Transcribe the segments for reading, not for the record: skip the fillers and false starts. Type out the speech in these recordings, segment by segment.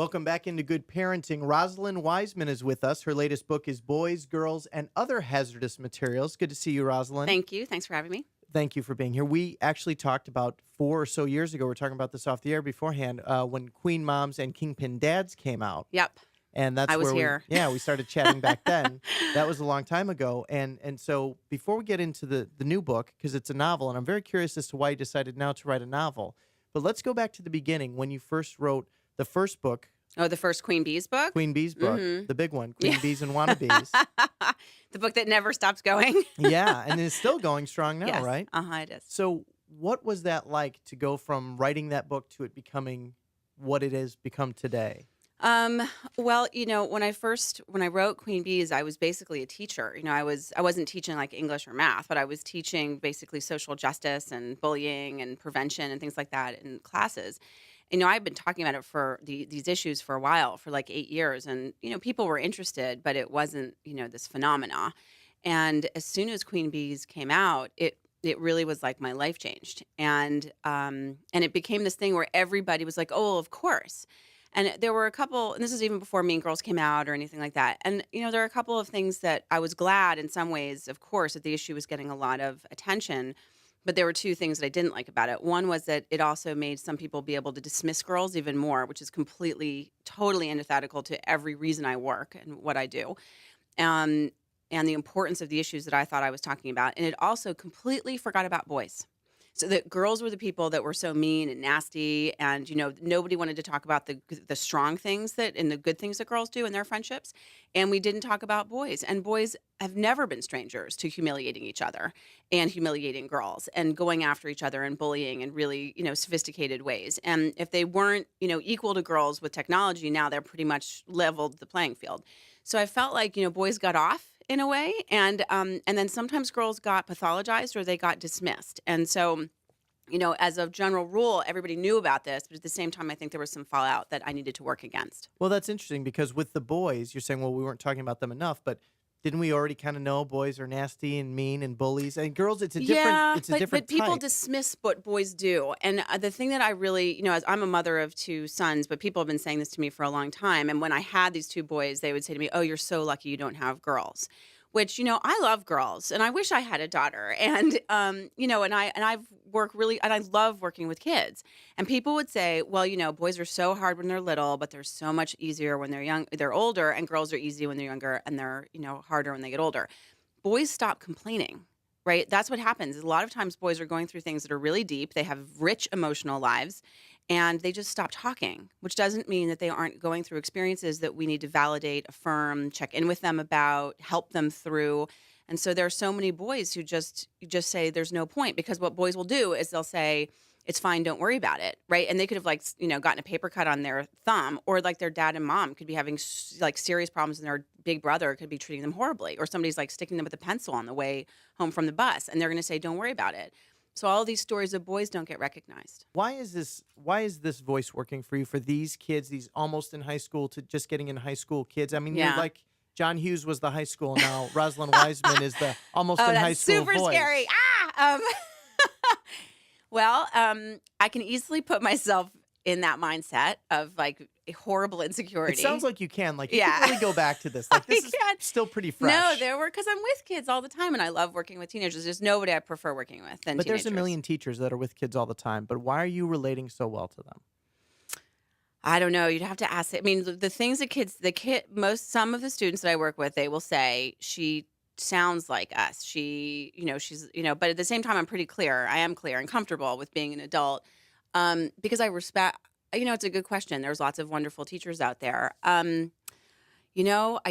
Welcome back into Good Parenting. Rosalind Wiseman is with us. Her latest book is Boys, Girls, and Other Hazardous Materials. Good to see you, Rosalind. Thank you. Thanks for having me. Thank you for being here. We actually talked about 4 or so years ago, we were talking about this off the air beforehand, when Queen Moms and Kingpin Dads came out. Yep. And that's I was where here. we started chatting back then. That was a long time ago. And so before we get into the new book, because it's a novel, and I'm very curious as to why you decided now to write a novel, but let's go back to the beginning when you first wrote the first book. Oh, the first Queen Bees book? Queen Bees book, the big one, Queen Bees Wannabees. The book that never stops going. Yeah, and it's still going strong now, Yes. right? It is. So what was that like to go from writing that book to it becoming what it has become today? Well, when I wrote Queen Bees, I was basically a teacher. I wasn't teaching like English or math, but I was teaching basically social justice and bullying and prevention and things like that in classes. I've been talking about it for these issues for a while, for like 8 years, and people were interested, but it wasn't this phenomena. And as soon as Queen Bees came out, it really was like my life changed, and it became this thing where everybody was like, "Oh, well, of course." And there were a couple, and this is even before Mean Girls came out or anything like that. And there are a couple of things that I was glad, in some ways, of course, that the issue was getting a lot of attention. But there were 2 things that I didn't like about it. One was that it also made some people be able to dismiss girls even more, which is totally antithetical to every reason I work and what I do, and the importance of the issues that I thought I was talking about. And it also completely forgot about boys. So that girls were the people that were so mean and nasty, and nobody wanted to talk about the strong things and the good things that girls do in their friendships, and we didn't talk about boys. And boys have never been strangers to humiliating each other and humiliating girls and going after each other and bullying in really sophisticated ways. And if they weren't equal to girls with technology, now they're pretty much leveled the playing field. So I felt like boys got off in a way, and then sometimes girls got pathologized or they got dismissed. And so, as a general rule, everybody knew about this, but at the same time, I think there was some fallout that I needed to work against. Well, that's interesting because with the boys, you're saying, well, we weren't talking about them enough, but didn't we already kind of know boys are nasty and mean and bullies? And girls, it's a different but people type. dismiss what boys do. And the thing that I really, as I'm a mother of 2 sons, but people have been saying this to me for a long time. And when I had these 2 boys, they would say to me, "Oh, you're so lucky you don't have girls." Which, I love girls and I wish I had a daughter. And, and I love working with kids. And people would say, well, boys are so hard when they're little, but they're so much easier when they're older, and girls are easy when they're younger, and they're, harder when they get older. Boys stop complaining, right? That's what happens. A lot of times boys are going through things that are really deep. They have rich emotional lives, and they just stop talking, which doesn't mean that they aren't going through experiences that we need to validate, affirm, check in with them about, help them through. And so there are so many boys who just say there's no point, because what boys will do is they'll say, "It's fine, don't worry about it," right? And they could have gotten a paper cut on their thumb, or like their dad and mom could be having serious problems, and their big brother could be treating them horribly, or somebody's sticking them with a pencil on the way home from the bus, and they're going to say, "Don't worry about it." So all these stories of boys don't get recognized. Why is this voice working for you for these kids, these almost in high school to just getting in high school kids? I mean, Yeah. you're like John Hughes was the high school now. Rosalind Wiseman is the almost in high school super voice. scary. Well, I can easily put myself in that mindset of a horrible insecurity. It sounds like you can. You Yeah. can really go back to this. This is still pretty fresh. No, because I'm with kids all the time, and I love working with teenagers. There's nobody I prefer working with than But teenagers. there's a million teachers that are with kids all the time. But why are you relating so well to them? I don't know. You'd have to ask. I mean, the things that some of the students that I work with, they will say, "She sounds like us. She's, but at the same time, I'm pretty clear. I am clear and comfortable with being an adult, because I respect, it's a good question. There's lots of wonderful teachers out there. I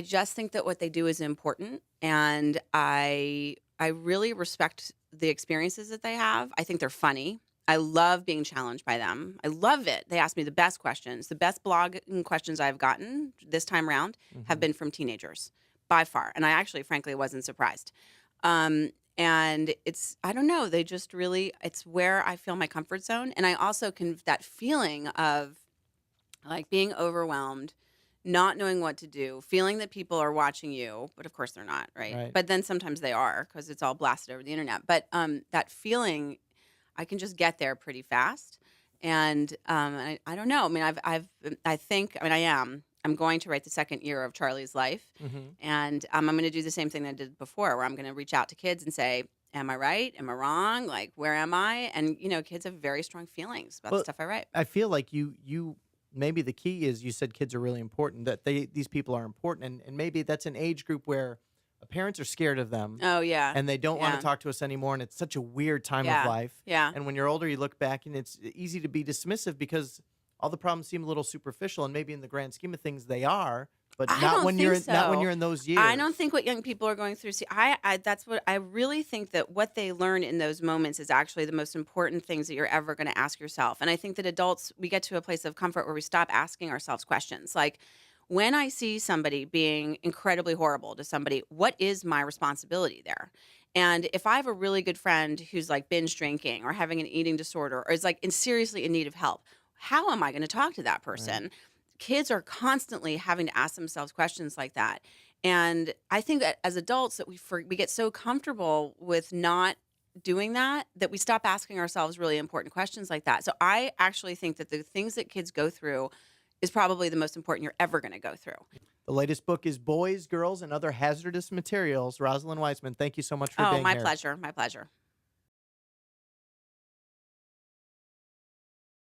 just think that what they do is important, and I really respect the experiences that they have. I think they're funny. I love being challenged by them. I love it. They ask me the best questions. The best blogging questions I've gotten this time around have been from teenagers, by far. And I actually, frankly, wasn't surprised. And I don't know, they just really, it's where I feel my comfort zone. And I also that feeling of being overwhelmed, not knowing what to do, feeling that people are watching you, but of course they're not, right? But then sometimes they are, because it's all blasted over the internet. But that feeling, I can just get there pretty fast. I don't know. I mean, I think, I mean, I am. I'm going to write the second year of Charlie's life. Hmm. And I'm going to do the same thing that I did before, where I'm going to reach out to kids and say, am I right? Am I wrong? Like, where am I? And, kids have very strong feelings about the Well, stuff I write. I feel like you maybe the key is you said kids are really important, that these people are important, and maybe that's an age group where parents are scared of them Oh, yeah. and they don't want to Yeah. talk to us anymore, and it's such a weird time of Yeah. life. Yeah. And when you're older, you look back and it's easy to be dismissive because all the problems seem a little superficial, and maybe in the grand scheme of things they are, but I not don't when think not when so. you're in those years. I don't think what young people are going through. See, that's what I really think, that what they learn in those moments is actually the most important things that you're ever going to ask yourself. And I think that adults, we get to a place of comfort where we stop asking ourselves questions. Like, when I see somebody being incredibly horrible to somebody, what is my responsibility there? And if I have a really good friend who's like binge drinking or having an eating disorder or is like seriously in need of help, how am I going to talk to that Right. person? Kids are constantly having to ask themselves questions like that. And I think that as adults that we get so comfortable with not doing that, that we stop asking ourselves really important questions like that. So I actually think that the things that kids go through is probably the most important you're ever going to go through. The latest book is Boys, Girls, and Other Hazardous Materials. Rosalind Wiseman, thank you so much for Oh, being my here. pleasure. My pleasure.